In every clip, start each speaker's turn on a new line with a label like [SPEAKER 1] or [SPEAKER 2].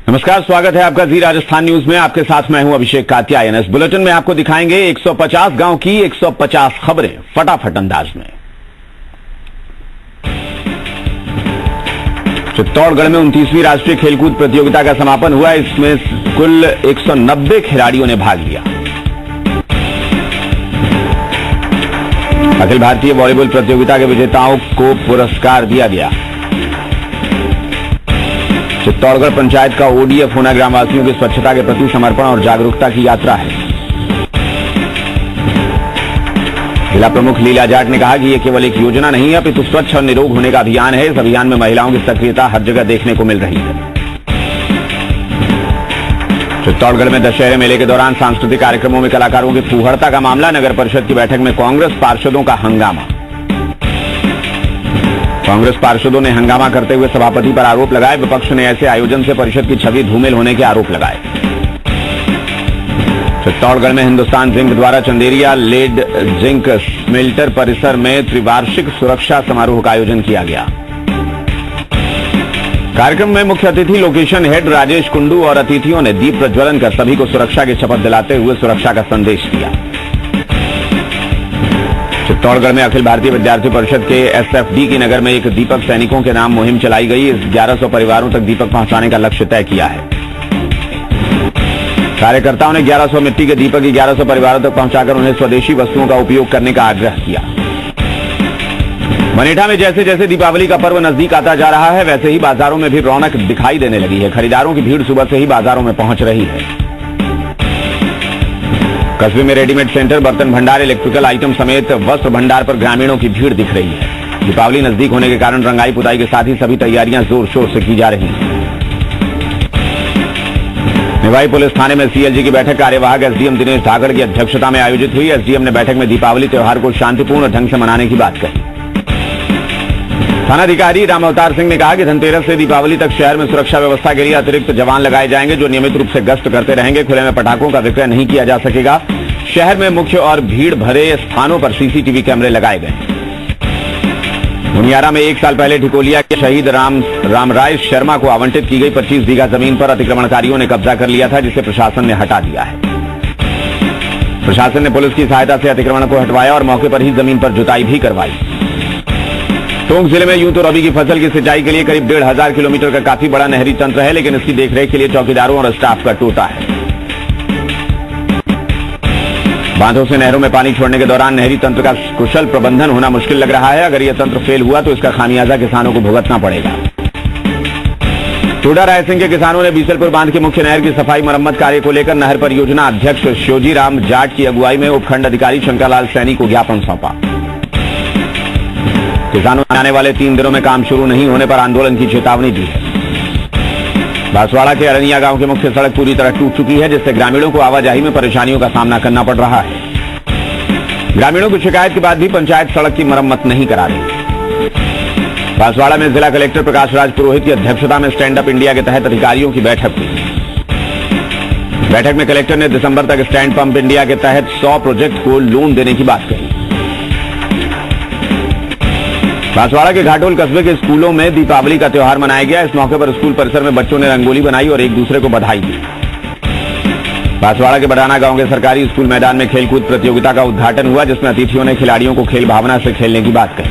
[SPEAKER 1] नमस्कार, स्वागत है आपका जी राजस्थान न्यूज में। आपके साथ मैं हूं अभिषेक कात्यायन। इस बुलेटिन में आपको दिखाएंगे 150 गांव की 150 खबरें फटाफट अंदाज में। चित्तौड़गढ़ में 29वीं राष्ट्रीय खेलकूद प्रतियोगिता का समापन हुआ। इसमें कुल 190 खिलाड़ियों ने भाग लिया। अखिल भारतीय वॉलीबॉल प्रतियोगिता के विजेताओं को पुरस्कार दिया गया। चित्तौड़गढ़ पंचायत का ओडीएफ होना ग्रामवासियों की स्वच्छता के प्रति समर्पण और जागरूकता की यात्रा है। जिला प्रमुख लीला जाट ने कहा कि यह केवल एक योजना नहीं है, अपितु स्वच्छ और निरोग होने का अभियान है। इस अभियान में महिलाओं की सक्रियता हर जगह देखने को मिल रही है। चित्तौड़गढ़ में दशहरे मेले के दौरान सांस्कृतिक कार्यक्रमों में कलाकारों की फूहड़ता का मामला। नगर परिषद की बैठक में कांग्रेस पार्षदों का हंगामा। कांग्रेस पार्षदों ने हंगामा करते हुए सभापति पर आरोप लगाए। विपक्ष ने ऐसे आयोजन से परिषद की छवि धूमिल होने के आरोप लगाए। चित्तौड़गढ़ में हिंदुस्तान जिंक द्वारा चंदेरिया लेड जिंक स्मेल्टर परिसर में त्रिवार्षिक सुरक्षा समारोह का आयोजन किया गया। कार्यक्रम में मुख्य अतिथि लोकेशन हेड राजेश कुंडू और अतिथियों ने दीप प्रज्वलन कर सभी को सुरक्षा की शपथ दिलाते हुए सुरक्षा का संदेश दिया। चित्तौड़गढ़ में अखिल भारतीय विद्यार्थी परिषद के एसएफडी की नगर में एक दीपक सैनिकों के नाम मुहिम चलाई गई। इस 1100 परिवारों तक दीपक पहुंचाने का लक्ष्य तय किया है। कार्यकर्ताओं ने 1100 मिट्टी के दीपक 1100 परिवारों तक पहुंचाकर उन्हें स्वदेशी वस्तुओं का उपयोग करने का आग्रह किया। मनेठा में जैसे जैसे दीपावली का पर्व नजदीक आता जा रहा है, वैसे ही बाजारों में भी रौनक दिखाई देने लगी है। खरीदारों की भीड़ सुबह से ही बाजारों में पहुंच रही है। कस्बे में रेडीमेड सेंटर, बर्तन भंडार, इलेक्ट्रिकल आइटम समेत वस्त्र भंडार पर ग्रामीणों की भीड़ दिख रही है। दीपावली नजदीक होने के कारण रंगाई पुताई के साथ ही सभी तैयारियां जोर शोर से की जा रही हैं। निवाई पुलिस थाने में सीएलजी की बैठक कार्यवाहक एसडीएम दिनेश धाकड़ की अध्यक्षता में आयोजित हुई। एसडीएम ने बैठक में दीपावली त्योहार को शांतिपूर्ण ढंग से मनाने की बात कही। थानाधिकारी राम अवतार सिंह ने कहा कि धनतेरस से दीपावली तक शहर में सुरक्षा व्यवस्था के लिए अतिरिक्त जवान लगाए जाएंगे, जो नियमित रूप से गश्त करते रहेंगे। खुले में पटाखों का विक्रय नहीं किया जा सकेगा। शहर में मुख्य और भीड़ भरे स्थानों पर सीसीटीवी कैमरे लगाए गए। मुनियारा में 1 साल पहले ठिकोलिया के शहीद रामराय शर्मा को आवंटित की गई 25 बीघा जमीन पर अतिक्रमणकारियों ने कब्जा कर लिया था, जिसे प्रशासन ने हटा दिया है। प्रशासन ने पुलिस की सहायता से अतिक्रमण को हटवाया और मौके पर ही जमीन पर जुताई भी करवाई। टोंक जिले में यूं तो रबी की फसल की सिंचाई के लिए करीब 1,500 किलोमीटर का काफी बड़ा नहरी तंत्र है, लेकिन इसकी देखरेख के लिए चौकीदारों और स्टाफ का टोटा है। बांधों से नहरों में पानी छोड़ने के दौरान नहरी तंत्र का कुशल प्रबंधन होना मुश्किल लग रहा है। अगर यह तंत्र फेल हुआ तो इसका खामियाजा किसानों को भुगतना पड़ेगा। टोडा रायसिंह के किसानों ने बीसलपुर बांध के मुख्य नहर की सफाई मरम्मत कार्य को लेकर नहर परियोजना अध्यक्ष शिवजी राम जाट की अगुवाई में उपखंड अधिकारी शंकरलाल सैनी को ज्ञापन सौंपा। किसानों ने आने वाले 3 दिनों में काम शुरू नहीं होने पर आंदोलन की चेतावनी दी है। बांसवाड़ा के अरनिया गांव की मुख्य सड़क पूरी तरह टूट चुकी है, जिससे ग्रामीणों को आवाजाही में परेशानियों का सामना करना पड़ रहा है। ग्रामीणों की शिकायत के बाद भी पंचायत सड़क की मरम्मत नहीं करा रही। बांसवाड़ा में जिला कलेक्टर प्रकाश राज पुरोहित की अध्यक्षता में स्टैंड अप इंडिया के तहत अधिकारियों की बैठक हुई। बैठक में कलेक्टर ने दिसंबर तक स्टैंड पंप इंडिया के तहत 100 प्रोजेक्ट को लोन देने की बात कही। बांसवाड़ा के घाटोल कस्बे के स्कूलों में दीपावली का त्योहार मनाया गया। इस मौके पर स्कूल परिसर में बच्चों ने रंगोली बनाई और एक दूसरे को बधाई दी। बांसवाड़ा के बडाना गांव के सरकारी स्कूल मैदान में खेलकूद प्रतियोगिता का उद्घाटन हुआ, जिसमें अतिथियों ने खिलाड़ियों को खेल भावना से खेलने की बात कही।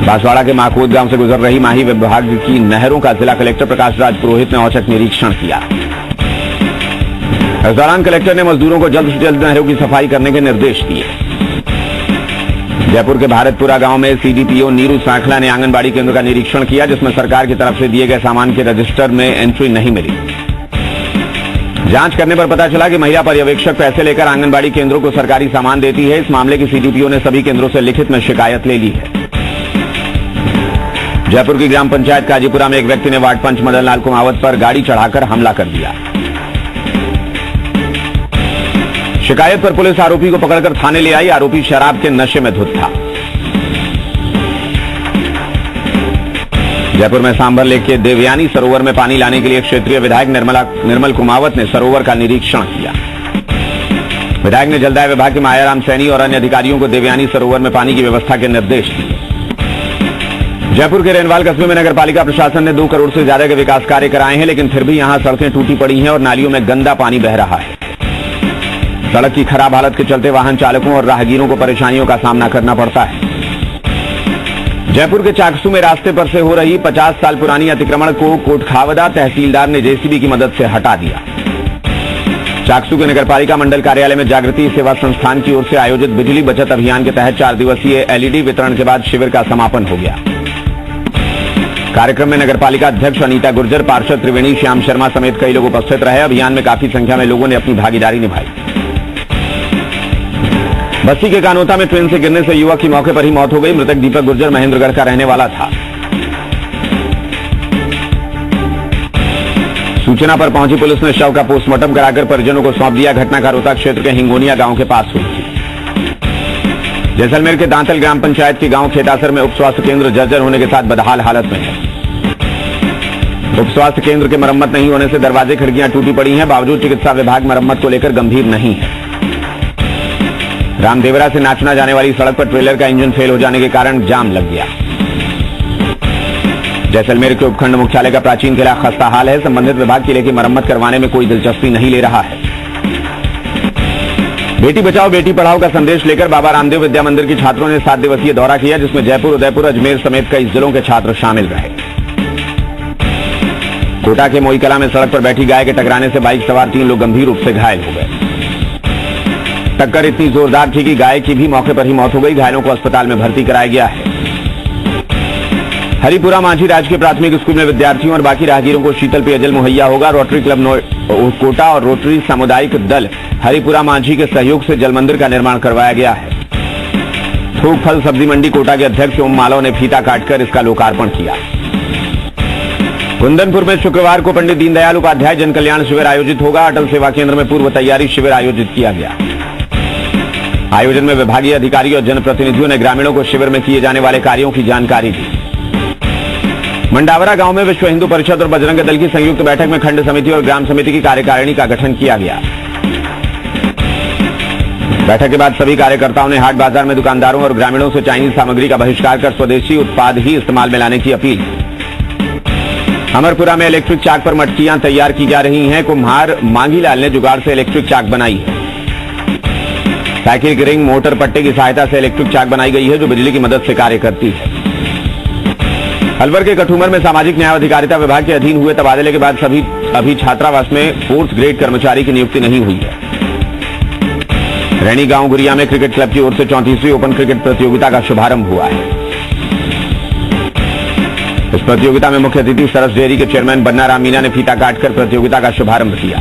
[SPEAKER 1] बांसवाड़ा के माकोद गांव से गुजर रही माही विभाग की नहरों का जिला कलेक्टर प्रकाश राज पुरोहित ने औचक निरीक्षण किया। इस दौरान कलेक्टर ने मजदूरों को जल्द से जल्द नहरों की सफाई करने के निर्देश दिए। जयपुर के भारतपुरा गांव में सीडीपीओ नीरू सांखला ने आंगनबाड़ी केंद्र का निरीक्षण किया, जिसमें सरकार की तरफ से दिए गए सामान के रजिस्टर में एंट्री नहीं मिली। जांच करने पर पता चला कि महिला पर्यवेक्षक पैसे लेकर आंगनबाड़ी केंद्रों को सरकारी सामान देती है। इस मामले की सीडीपीओ ने सभी केंद्रों से लिखित में शिकायत ले ली है। जयपुर की ग्राम पंचायत काजीपुरा में एक व्यक्ति ने वार्ड पंच मदन लाल कुमावत पर गाड़ी चढ़ाकर हमला कर दिया। शिकायत पर पुलिस आरोपी को पकड़कर थाने ले आई। आरोपी शराब के नशे में धुत था। जयपुर में सांभर लेक के देवयानी सरोवर में पानी लाने के लिए क्षेत्रीय विधायक निर्मल कुमावत ने सरोवर का निरीक्षण किया। विधायक ने जलदाय विभाग के मायाराम सैनी और अन्य अधिकारियों को देवयानी सरोवर में पानी की व्यवस्था के निर्देश दिए। जयपुर के रेनवाल कस्बे में नगरपालिका प्रशासन ने 2 करोड़ से ज्यादा के विकास कार्य कराए हैं, लेकिन फिर भी यहां सड़कें टूटी पड़ी हैं और नालियों में गंदा पानी बह रहा है। सड़क की खराब हालत के चलते वाहन चालकों और राहगीरों को परेशानियों का सामना करना पड़ता है। जयपुर के चाकसू में रास्ते पर से हो रही 50 साल पुरानी अतिक्रमण को कोटखावदा तहसीलदार ने जेसीबी की मदद से हटा दिया। चाकसू के नगरपालिका मंडल कार्यालय में जागृति सेवा संस्थान की ओर से आयोजित बिजली बचत अभियान के तहत 4 दिवसीय एलईडी वितरण के बाद शिविर का समापन हो गया। कार्यक्रम में नगरपालिका अध्यक्ष अनीता गुर्जर, पार्षद त्रिवेणी श्याम शर्मा समेत कई लोग उपस्थित रहे। अभियान में काफी संख्या में लोगों ने अपनी भागीदारी निभाई। बस्ती के कानोता में ट्रेन से गिरने से युवक की मौके पर ही मौत हो गई। मृतक दीपक गुर्जर महेंद्रगढ़ का रहने वाला था। सूचना पर पहुंची पुलिस ने शव का पोस्टमार्टम कराकर परिजनों को सौंप दिया। घटना कारोता क्षेत्र के हिंगोनिया गांव के पास हुई थी। जैसलमेर के दांतल ग्राम पंचायत के गांव खेतासर में उप स्वास्थ्य केंद्र जर्जर होने के साथ बदहाल हालत में है। उप स्वास्थ्य केंद्र के मरम्मत नहीं होने से दरवाजे खिड़कियां टूटी पड़ी हैं। बावजूद चिकित्सा विभाग मरम्मत को लेकर गंभीर नहीं है। रामदेवरा से नाचना जाने वाली सड़क पर ट्रेलर का इंजन फेल हो जाने के कारण जाम लग गया। जैसलमेर के उपखंड मुख्यालय का प्राचीन किला खस्ता हाल है। संबंधित विभाग किले की मरम्मत करवाने में कोई दिलचस्पी नहीं ले रहा है। बेटी बचाओ बेटी पढ़ाओ का संदेश लेकर बाबा रामदेव विद्या मंदिर के छात्रों ने 7 दिवसीय दौरा किया, जिसमें जयपुर, उदयपुर, अजमेर समेत कई जिलों के छात्र शामिल रहे। कोटा के मोईकला में सड़क पर बैठी गाय के टकराने से बाइक सवार 3 लोग गंभीर रूप से घायल हो गए। टक्कर इतनी जोरदार थी कि गाय की भी मौके पर ही मौत हो गई। घायलों को अस्पताल में भर्ती कराया गया है। हरिपुरा मांझी राजकीय प्राथमिक स्कूल में विद्यार्थियों और बाकी राहगीरों को शीतल पेयजल मुहैया होगा। रोटरी क्लब कोटा और रोटरी सामुदायिक दल हरिपुरा मांझी के सहयोग से जल मंदिर का निर्माण करवाया गया है। थोक फल सब्जी मंडी कोटा के अध्यक्ष ओम मालव ने फीता काटकर इसका लोकार्पण किया। कुंदनपुर में शुक्रवार को पंडित दीनदयाल उपाध्याय जन कल्याण शिविर आयोजित होगा। अटल सेवा केंद्र में पूर्व तैयारी शिविर आयोजित किया गया। आयोजन में विभागीय अधिकारी और जनप्रतिनिधियों ने ग्रामीणों को शिविर में किए जाने वाले कार्यों की जानकारी दी। मंडावरा गांव में विश्व हिंदू परिषद और बजरंग दल की संयुक्त बैठक में खंड समिति और ग्राम समिति की कार्यकारिणी का गठन किया गया। बैठक के बाद सभी कार्यकर्ताओं ने हाट बाजार में दुकानदारों और ग्रामीणों से चाइनीज सामग्री का बहिष्कार कर स्वदेशी उत्पाद ही इस्तेमाल में लाने की अपील। अमरपुरा में इलेक्ट्रिक चाक पर मटकियां तैयार की जा रही हैं। कुम्हार मांगीलाल ने जुगाड़ से इलेक्ट्रिक चाक बनाई है। साइकिल की रिंग मोटर पट्टे की सहायता से इलेक्ट्रिक चाक बनाई गई है, जो बिजली की मदद से कार्य करती है। अलवर के कठूमर में सामाजिक न्याय अधिकारिता विभाग के अधीन हुए तबादले के बाद अभी छात्रावास में 4th ग्रेड कर्मचारी की नियुक्ति नहीं हुई है। रैनी गांव गुरिया में क्रिकेट क्लब की ओर से 34वीं ओपन क्रिकेट प्रतियोगिता का शुभारंभ हुआ है। इस प्रतियोगिता में मुख्य अतिथि सरस डेयरी के चेयरमैन बन्ना राम मीना ने फीता काटकर प्रतियोगिता का शुभारंभ किया।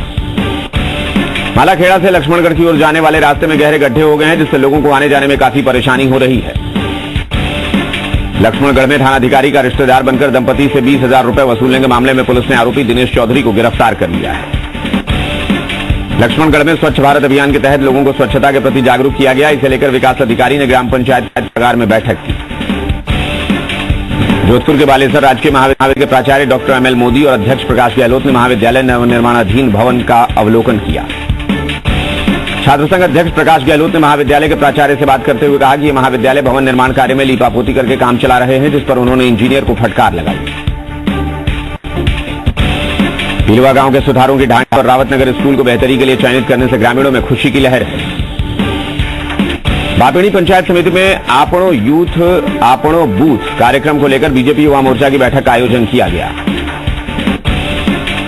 [SPEAKER 1] मालाखेड़ा से लक्ष्मणगढ़ की ओर जाने वाले रास्ते में गहरे गड्ढे हो गए हैं, जिससे लोगों को आने जाने में काफी परेशानी हो रही है। लक्ष्मणगढ़ में थानाधिकारी का रिश्तेदार बनकर दंपति से 20,000 रुपए वसूलने के मामले में पुलिस ने आरोपी दिनेश चौधरी को गिरफ्तार कर लिया है। लक्ष्मणगढ़ में स्वच्छ भारत अभियान के तहत लोगों को स्वच्छता के प्रति जागरूक किया गया। इसे लेकर विकास अधिकारी ने ग्राम पंचायत सभागार में बैठक की। जोधपुर के बालेसर राजकीय महाविद्यालय के प्राचार्य डॉक्टर एमएल मोदी और अध्यक्ष प्रकाश गहलोत ने महाविद्यालय नवनिर्माणाधीन भवन का अवलोकन किया। छात्र संघ अध्यक्ष प्रकाश गहलोत ने महाविद्यालय के प्राचार्य से बात करते हुए कहा कि ये महाविद्यालय भवन निर्माण कार्य में लीपापोती करके काम चला रहे हैं, जिस पर उन्होंने इंजीनियर को फटकार लगाई। पीलवा गांव के सुधारों की ढांचा और रावतनगर स्कूल को बेहतरी के लिए चयनित करने से ग्रामीणों में खुशी की लहर है। बापिणी पंचायत समिति में आपणो यूथ आपणो बूथ कार्यक्रम को लेकर बीजेपी युवा मोर्चा की बैठक का आयोजन किया गया।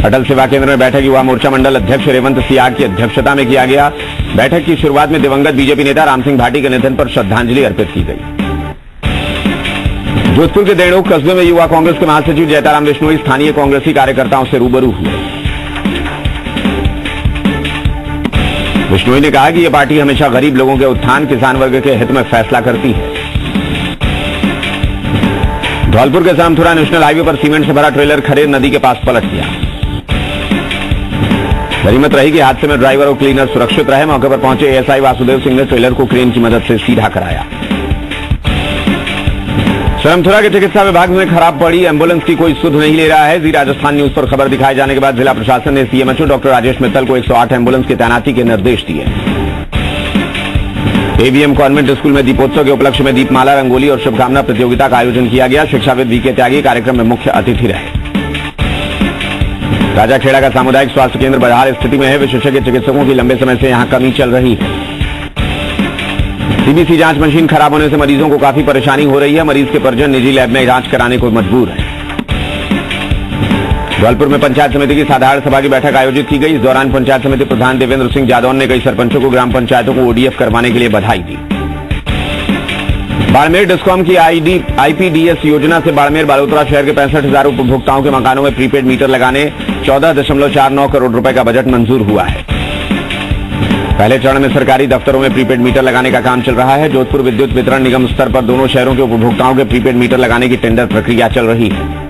[SPEAKER 1] अटल सेवा केंद्र में बैठक युवा मोर्चा मंडल अध्यक्ष रेवंत सियाग की अध्यक्षता में किया गया। बैठक की शुरुआत में दिवंगत बीजेपी नेता राम सिंह भाटी के निधन पर श्रद्धांजलि अर्पित की गई। जोधपुर के देणोक कस्बे में युवा कांग्रेस के महासचिव जयताराम विश्नोई स्थानीय कांग्रेसी कार्यकर्ताओं से रूबरू हुए। विश्नोई ने कहा कि यह पार्टी हमेशा गरीब लोगों के उत्थान, किसान वर्ग के हित में फैसला करती है। धौलपुर के सामथुरा नेशनल हाईवे पर सीमेंट से भरा ट्रेलर खरेर नदी के पास पलट गया। गनीमत रही कि हादसे में ड्राइवर और क्लीनर सुरक्षित रहे। मौके पर पहुंचे एएसआई वासुदेव सिंह ने ट्रेलर को क्रेन की मदद से सीधा कराया। सरमथुरा के चिकित्सा विभाग में खराब पड़ी एम्बुलेंस की कोई सुध नहीं ले रहा है। जी राजस्थान न्यूज पर खबर दिखाए जाने के बाद जिला प्रशासन ने सीएमएचओ डॉक्टर राजेश मित्तल को 108 एम्बुलेंस की तैनाती के निर्देश दिए। एवीएम कॉन्वेंट स्कूल में दीपोत्सव के उपलक्ष्य में दीपमाला, रंगोली और शुभकामना प्रतियोगिता का आयोजन किया गया। शिक्षाविद वीके त्यागी कार्यक्रम में मुख्य अतिथि रहे। राजाखेड़ा का सामुदायिक स्वास्थ्य केंद्र बदहाल स्थिति में है। विशेषज्ञ चिकित्सकों की लंबे समय से यहां कमी चल रही है। सीबीसी जांच मशीन खराब होने से मरीजों को काफी परेशानी हो रही है। मरीज के परिजन निजी लैब में जांच कराने को मजबूर है। धौलपुर में पंचायत समिति की साधारण सभा की बैठक आयोजित की गई। इस दौरान पंचायत समिति प्रधान देवेंद्र सिंह जादौन ने कई सरपंचों को ग्राम पंचायतों को ओडीएफ करवाने के लिए बधाई दी। बाड़मेर डिस्कॉम की आईपीडीएस योजना से बाड़मेर बालोतरा शहर के 65,000 उपभोक्ताओं के मकानों में प्रीपेड मीटर लगाने 14.49 करोड़ रुपए का बजट मंजूर हुआ है। पहले चरण में सरकारी दफ्तरों में प्रीपेड मीटर लगाने का काम चल रहा है। जोधपुर विद्युत वितरण निगम स्तर पर दोनों शहरों के उपभोक्ताओं के प्रीपेड मीटर लगाने की टेंडर प्रक्रिया चल रही है।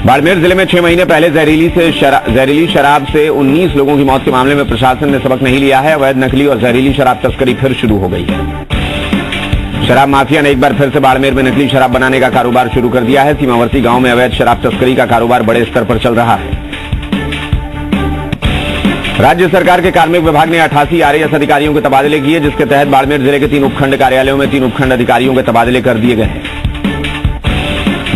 [SPEAKER 1] बाड़मेर जिले में 6 महीने पहले जहरीली शराब से 19 लोगों की मौत के मामले में प्रशासन ने सबक नहीं लिया है। अवैध नकली और जहरीली शराब तस्करी फिर शुरू हो गई है। शराब माफिया ने एक बार फिर से बाड़मेर में नकली शराब बनाने का कारोबार शुरू कर दिया है। सीमावर्ती गांव में अवैध शराब तस्करी का कारोबार बड़े स्तर पर चल रहा है। राज्य सरकार के कार्मिक विभाग ने 88 आरएएस अधिकारियों के तबादले किए, जिसके तहत बाड़मेर जिले के 3 उपखंड कार्यालयों में 3 उपखंड अधिकारियों के तबादले कर दिए गए हैं।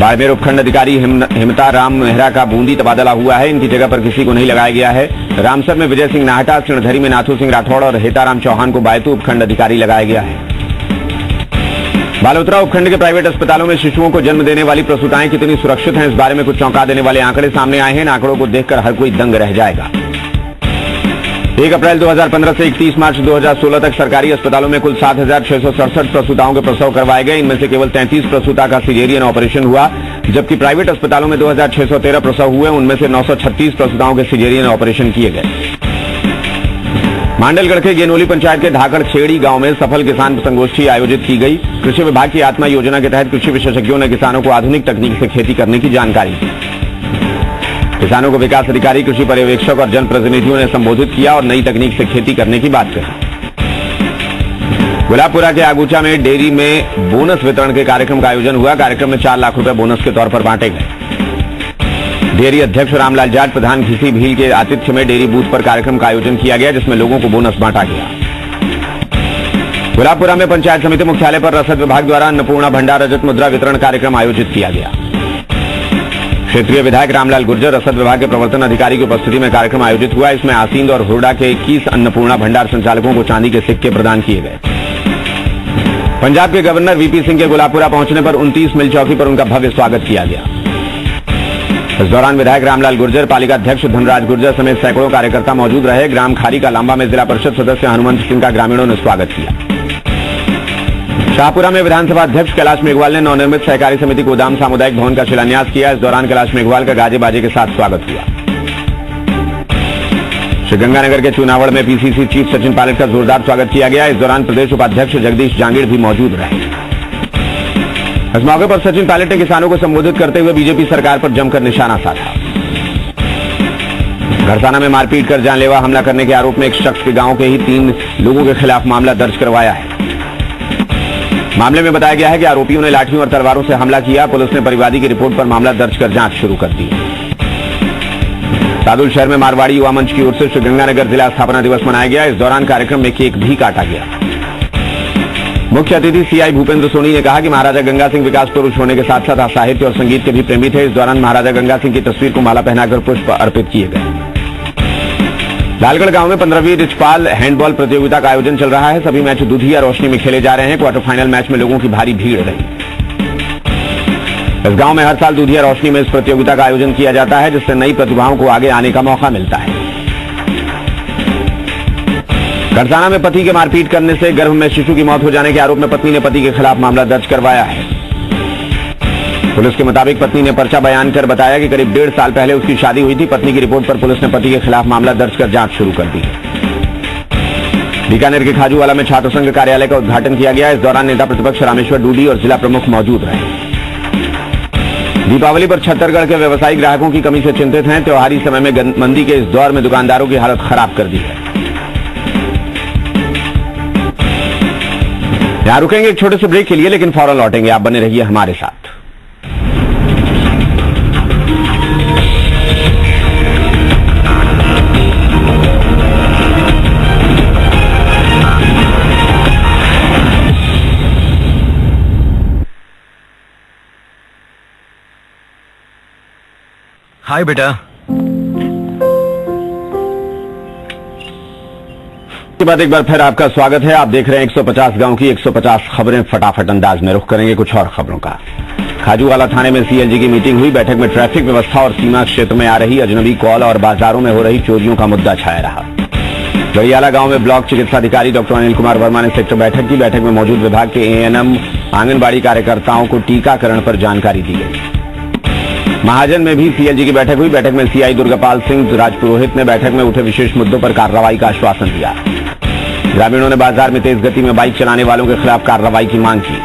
[SPEAKER 1] बाड़मेर उपखंड अधिकारी हिमता राम मेहरा का बूंदी तबादला हुआ है। इनकी जगह पर किसी को नहीं लगाया गया है। रामसर में विजय सिंह नाहटा, सिणधरी में नाथू सिंह राठौड़ और हेताराम चौहान को बायतू उपखंड अधिकारी लगाया गया है। बालोतरा उपखंड के प्राइवेट अस्पतालों में शिशुओं को जन्म देने वाली प्रसूताएं कितनी सुरक्षित हैं, इस बारे में कुछ चौंका देने वाले आंकड़े सामने आए हैं। इन आंकड़ों को देखकर हर कोई दंग रह जाएगा। 1 अप्रैल 2015 से 31 मार्च 2016 तक सरकारी अस्पतालों में कुल 7,667 प्रसूताओं के प्रसव करवाए गए। इनमें से केवल 33 प्रसूता का सिजेरियन ऑपरेशन हुआ, जबकि प्राइवेट अस्पतालों में 2,613 प्रसव हुए। उनमें से 936 प्रसूताओं के सिजेरियन ऑपरेशन किए गए। मांडलगढ़ के गेनोली पंचायत के ढाकड़ छेड़ी गांव में सफल किसान संगोष्ठी आयोजित की गई। कृषि विभाग की आत्मा योजना के तहत कृषि विशेषज्ञों ने किसानों को आधुनिक तकनीक से खेती करने की जानकारी दी। किसानों को विकास अधिकारी, कृषि पर्यवेक्षक और जनप्रतिनिधियों ने संबोधित किया और नई तकनीक से खेती करने की बात कही। गुलाबपुरा के आगूचा में डेयरी में बोनस वितरण के कार्यक्रम का आयोजन हुआ। कार्यक्रम में 4 लाख रुपए बोनस के तौर पर बांटे गए। डेयरी अध्यक्ष रामलाल जाट प्रधान घिसी भील के आतिथ्य में डेयरी बूथ पर कार्यक्रम का आयोजन किया गया, जिसमें लोगों को बोनस बांटा गया। गुलाबपुरा में पंचायत समिति मुख्यालय पर रसद विभाग द्वारा अन्नपूर्णा भंडार रजत मुद्रा वितरण कार्यक्रम आयोजित किया गया। क्षेत्रीय विधायक रामलाल गुर्जर, रसद विभाग के प्रवर्तन अधिकारी की उपस्थिति में कार्यक्रम आयोजित हुआ। इसमें आसींद और हुरडा के 21 अन्नपूर्णा भंडार संचालकों को चांदी के सिक्के प्रदान किए गए। पंजाब के गवर्नर वीपी सिंह के गुलाबपुरा पहुंचने पर 29 मिल चौकी पर उनका भव्य स्वागत किया गया। इस दौरान विधायक रामलाल गुर्जर, पालिका अध्यक्ष धनराज गुर्जर समेत सैकड़ों कार्यकर्ता मौजूद रहे। ग्राम खारी का लांबा में जिला परिषद सदस्य हनुमंत सिंह का ग्रामीणों ने स्वागत किया। शाहपुरा में विधानसभा अध्यक्ष कैलाश मेघवाल ने नवनिर्मित सहकारी समिति गोदाम सामुदायिक भवन का शिलान्यास किया। इस दौरान कैलाश मेघवाल का गाजे बाजे के साथ स्वागत हुआ। श्रीगंगानगर के चुनावड़ में पीसीसी चीफ सचिन पायलट का जोरदार स्वागत किया गया। इस दौरान प्रदेश उपाध्यक्ष जगदीश जांगीड़ भी मौजूद रहे। इस मौके पर सचिन पायलट ने किसानों को संबोधित करते हुए बीजेपी सरकार पर जमकर निशाना साधा। घरसाना में मारपीट कर जानलेवा हमला करने के आरोप में एक शख्स के गांव के ही 3 लोगों के खिलाफ मामला दर्ज करवाया है। मामले में बताया गया है कि आरोपियों ने लाठियों और तलवारों से हमला किया। पुलिस ने परिवादी की रिपोर्ट पर मामला दर्ज कर जांच शुरू कर दी। सादुल शहर में मारवाड़ी युवा मंच की ओर से श्रीगंगानगर जिला स्थापना दिवस मनाया गया। इस दौरान कार्यक्रम में केक भी काटा गया। मुख्य अतिथि सीआई भूपेंद्र सोनी ने कहा कि महाराजा गंगा सिंह विकास पुरुष होने के साथ साथ साहित्य और संगीत के भी प्रेमी थे। इस दौरान महाराजा गंगा सिंह की तस्वीर को माला पहनाकर पुष्प अर्पित किए गए। लालगढ़ गांव में 15वीं रिचपाल हैंडबॉल प्रतियोगिता का आयोजन चल रहा है। सभी मैच दुधिया रोशनी में खेले जा रहे हैं। क्वार्टर फाइनल मैच में लोगों की भारी भीड़ रही। इस गांव में हर साल दुधिया रोशनी में इस प्रतियोगिता का आयोजन किया जाता है, जिससे नई प्रतिभाओं को आगे आने का मौका मिलता है। घरसाना में पति के मारपीट करने से गर्भ में शिशु की मौत हो जाने के आरोप में पत्नी ने पति के खिलाफ मामला दर्ज करवाया है। पुलिस के मुताबिक पत्नी ने पर्चा बयान कर बताया कि करीब 1.5 साल पहले उसकी शादी हुई थी। पत्नी की रिपोर्ट पर पुलिस ने पति के खिलाफ मामला दर्ज कर जांच शुरू कर दी है। बीकानेर के खाजूवाला में छात्र संघ कार्यालय का उद्घाटन किया गया। इस दौरान नेता प्रतिपक्ष रामेश्वर डूडी और जिला प्रमुख मौजूद रहे। दीपावली पर छत्तीसगढ़ के व्यवसायी ग्राहकों की कमी से चिंतित हैं। त्योहारी समय में मंदी के इस दौर में दुकानदारों की हालत खराब कर दी है। यहां रुकेंगे एक छोटे से ब्रेक के लिए, लेकिन फौरन लौटेंगे। आप बने रहिए हमारे साथ।
[SPEAKER 2] हाय बेटा।
[SPEAKER 1] के बाद एक बार फिर आपका स्वागत है। आप देख रहे हैं 150 गांव की 150 खबरें। फटाफट अंदाज में रुख करेंगे कुछ और खबरों का। खाजूवाला थाने में सीएलजी की मीटिंग हुई। बैठक में ट्रैफिक व्यवस्था और सीमा क्षेत्र में आ रही अजनबी कॉल और बाजारों में हो रही चोरियों का मुद्दा छाया रहा। गड़ियाला गांव में ब्लॉक चिकित्साधिकारी डॉक्टर अनिल कुमार वर्मा ने सेक्टर बैठक की। बैठक में मौजूद विभाग के एएनएम आंगनबाड़ी कार्यकर्ताओं को टीकाकरण पर जानकारी दी गई। महाजन में भी सीएलजी की बैठक हुई। बैठक में सीआई दुर्गापाल सिंह राजपुरोहित ने बैठक में उठे विशेष मुद्दों पर कार्रवाई का आश्वासन दिया। ग्रामीणों ने बाजार में तेज गति में बाइक चलाने वालों के खिलाफ कार्रवाई की मांग की।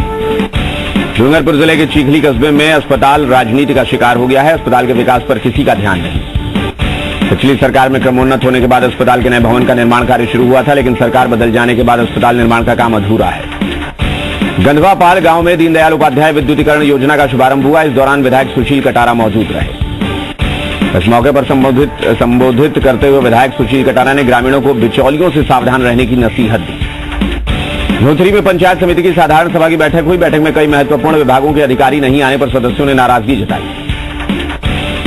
[SPEAKER 1] डूंगरपुर जिले के चीखली कस्बे में अस्पताल राजनीति का शिकार हो गया है। अस्पताल के विकास पर किसी का ध्यान नहीं। पिछली सरकार में क्रमोन्नत होने के बाद अस्पताल के नए भवन का निर्माण कार्य शुरू हुआ था, लेकिन सरकार बदल जाने के बाद अस्पताल निर्माण का काम अधूरा है। गंधवापाल गांव में दीनदयाल उपाध्याय विद्युतीकरण योजना का शुभारंभ हुआ। इस दौरान विधायक सुशील कटारा मौजूद रहे। इस मौके पर संबोधित करते हुए विधायक सुशील कटारा ने ग्रामीणों को बिचौलियों से सावधान रहने की नसीहत दी। धोतरी में पंचायत समिति की साधारण सभा की बैठक हुई। बैठक में कई महत्वपूर्ण विभागों के अधिकारी नहीं आने पर सदस्यों ने नाराजगी जताई।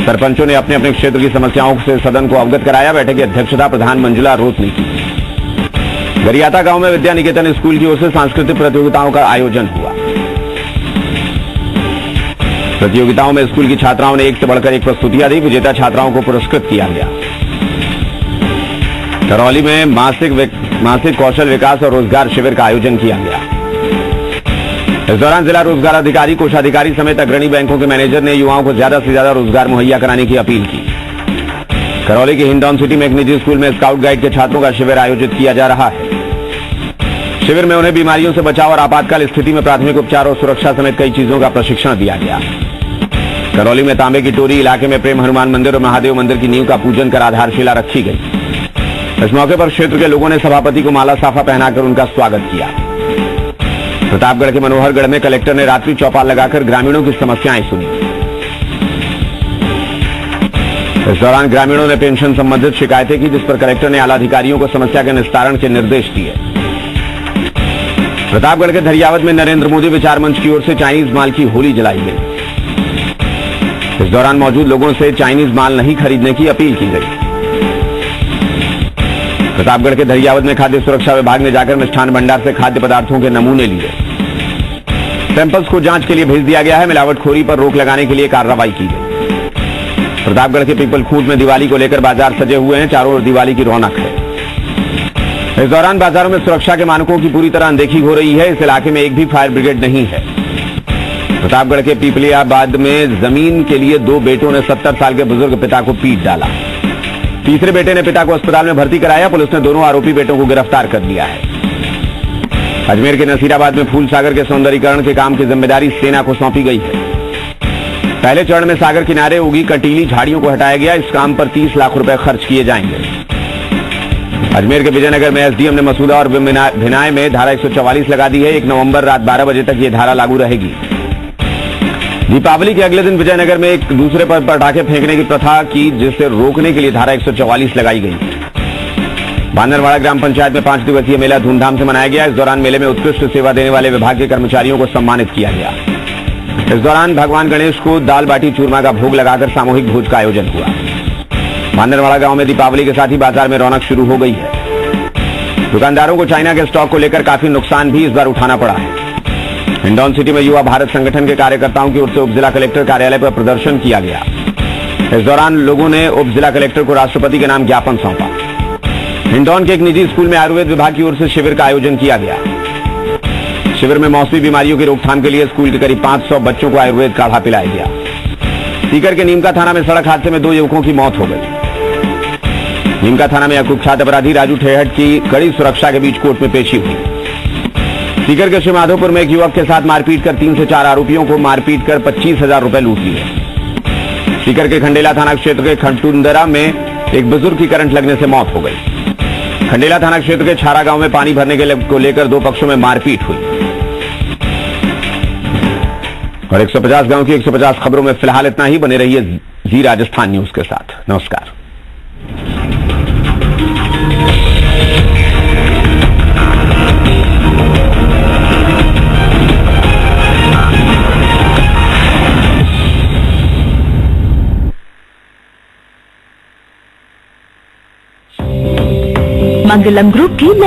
[SPEAKER 1] सरपंचों ने अपने अपने क्षेत्र की समस्याओं से सदन को अवगत कराया। बैठक की अध्यक्षता प्रधान मंजुला रोत ने की। गरियाता गांव में विद्या निकेतन स्कूल की ओर से सांस्कृतिक प्रतियोगिताओं का आयोजन हुआ। प्रतियोगिताओं में स्कूल की छात्राओं ने एक से बढ़कर एक प्रस्तुतियां दी। विजेता छात्राओं को पुरस्कृत किया गया। करौली में मासिक कौशल विकास और रोजगार शिविर का आयोजन किया गया। इस दौरान जिला रोजगार अधिकारी, कोषाधिकारी समेत अग्रणी बैंकों के मैनेजर ने युवाओं को ज्यादा से ज्यादा रोजगार मुहैया कराने की अपील की। करौली के हिंडौन सिटी में एक निजी स्कूल में स्काउट गाइड के छात्रों का शिविर आयोजित किया जा रहा है। शिविर में उन्हें बीमारियों से बचाव और आपातकाल स्थिति में प्राथमिक उपचार और सुरक्षा समेत कई चीजों का प्रशिक्षण दिया गया। करौली में तांबे की टोरी इलाके में प्रेम हनुमान मंदिर और महादेव मंदिर की नींव का पूजन कर आधारशिला रखी गई। इस मौके पर क्षेत्र के लोगों ने सभापति को माला साफा पहनाकर उनका स्वागत किया। प्रतापगढ़ के मनोहरगढ़ में कलेक्टर ने रात्रि चौपाल लगाकर ग्रामीणों की समस्याएं सुनी। इस दौरान ग्रामीणों ने पेंशन संबंधित शिकायतें की, जिस पर कलेक्टर ने आलाधिकारियों को समस्या के निस्तारण के निर्देश दिए। प्रतापगढ़ के धरियावद में नरेंद्र मोदी विचार मंच की ओर से चाइनीज माल की होली जलाई गई। इस दौरान मौजूद लोगों से चाइनीज माल नहीं खरीदने की अपील की गई। प्रतापगढ़ के धरियावद में खाद्य सुरक्षा विभाग ने जाकर मिष्ठान भंडार से खाद्य पदार्थों के नमूने लिए। सैंपल्स को जांच के लिए भेज दिया गया है। मिलावटखोरी पर रोक लगाने के लिए कार्रवाई की गई। प्रतापगढ़ के पीपल खूंट में दिवाली को लेकर बाजार सजे हुए हैं। चारों ओर दिवाली की रौनक है। इस दौरान बाजारों में सुरक्षा के मानकों की पूरी तरह अनदेखी हो रही है। इस इलाके में एक भी फायर ब्रिगेड नहीं है। प्रतापगढ़ के पीपलियाबाद में जमीन के लिए दो बेटों ने 70 साल के बुजुर्ग पिता को पीट डाला। तीसरे बेटे ने पिता को अस्पताल में भर्ती कराया। पुलिस ने दोनों आरोपी बेटों को गिरफ्तार कर लिया है। अजमेर के नसीराबाद में फूल सागर के सौंदर्यीकरण के काम की जिम्मेदारी सेना को सौंपी गई है। पहले चरण में सागर किनारे उगी कटीली झाड़ियों को हटाया गया। इस काम पर 30 लाख रुपए खर्च किए जाएंगे। अजमेर के विजयनगर में एसडीएम ने मसूदा और भिनाय में धारा 144 लगा दी है। 1 नवंबर रात 12 बजे तक ये धारा लागू रहेगी। दीपावली के अगले दिन विजयनगर में एक दूसरे पर पटाखे फेंकने की प्रथा की, जिसे रोकने के लिए धारा 144 लगाई गई। बांदरवाड़ा ग्राम पंचायत में 5 दिवसीय मेला धूमधाम से मनाया गया। इस दौरान मेले में उत्कृष्ट सेवा देने वाले विभाग के कर्मचारियों को सम्मानित किया गया। इस दौरान भगवान गणेश को दाल बाटी चूरमा का भोग लगाकर सामूहिक भोज का आयोजन हुआ। बांदरवाड़ा गांव में दीपावली के साथ ही बाजार में रौनक शुरू हो गई है। दुकानदारों को चाइना के स्टॉक को लेकर काफी नुकसान भी इस बार उठाना पड़ा है। हिंडौन सिटी में युवा भारत संगठन के कार्यकर्ताओं की ओर से उप जिला कलेक्टर कार्यालय पर प्रदर्शन किया गया। इस दौरान लोगों ने उप जिला कलेक्टर को राष्ट्रपति के नाम ज्ञापन सौंपा। हिंडौन के एक निजी स्कूल में आयुर्वेद विभाग की ओर से शिविर का आयोजन किया गया। शिविर में मौसमी बीमारियों की रोकथाम के लिए स्कूल के करीब 500 बच्चों को आयुर्वेद काढ़ा पिलाया गया। सीकर के नीमका थाना में सड़क हादसे में 2 युवकों की मौत हो गई। नीमका थाना में कुख्यात अपराधी राजू ठेहट की कड़ी सुरक्षा के बीच कोर्ट में पेशी हुई। सीकर के श्रीमाधोपुर में एक युवक के साथ मारपीट कर 3 से 4 आरोपियों को मारपीट कर 25,000 रुपए लूट लिए। सीकर के खंडेला थाना क्षेत्र के खंटुंदरा में एक बुजुर्ग की करंट लगने से मौत हो गई। खंडेला थाना क्षेत्र के छारा गांव में पानी भरने को लेकर 2 पक्षों में मारपीट हुई। और 150 गांव की 150 खबरों में फिलहाल इतना ही। बने रहिए जी राजस्थान न्यूज के साथ। नमस्कार।
[SPEAKER 2] मंगलम ग्रुप की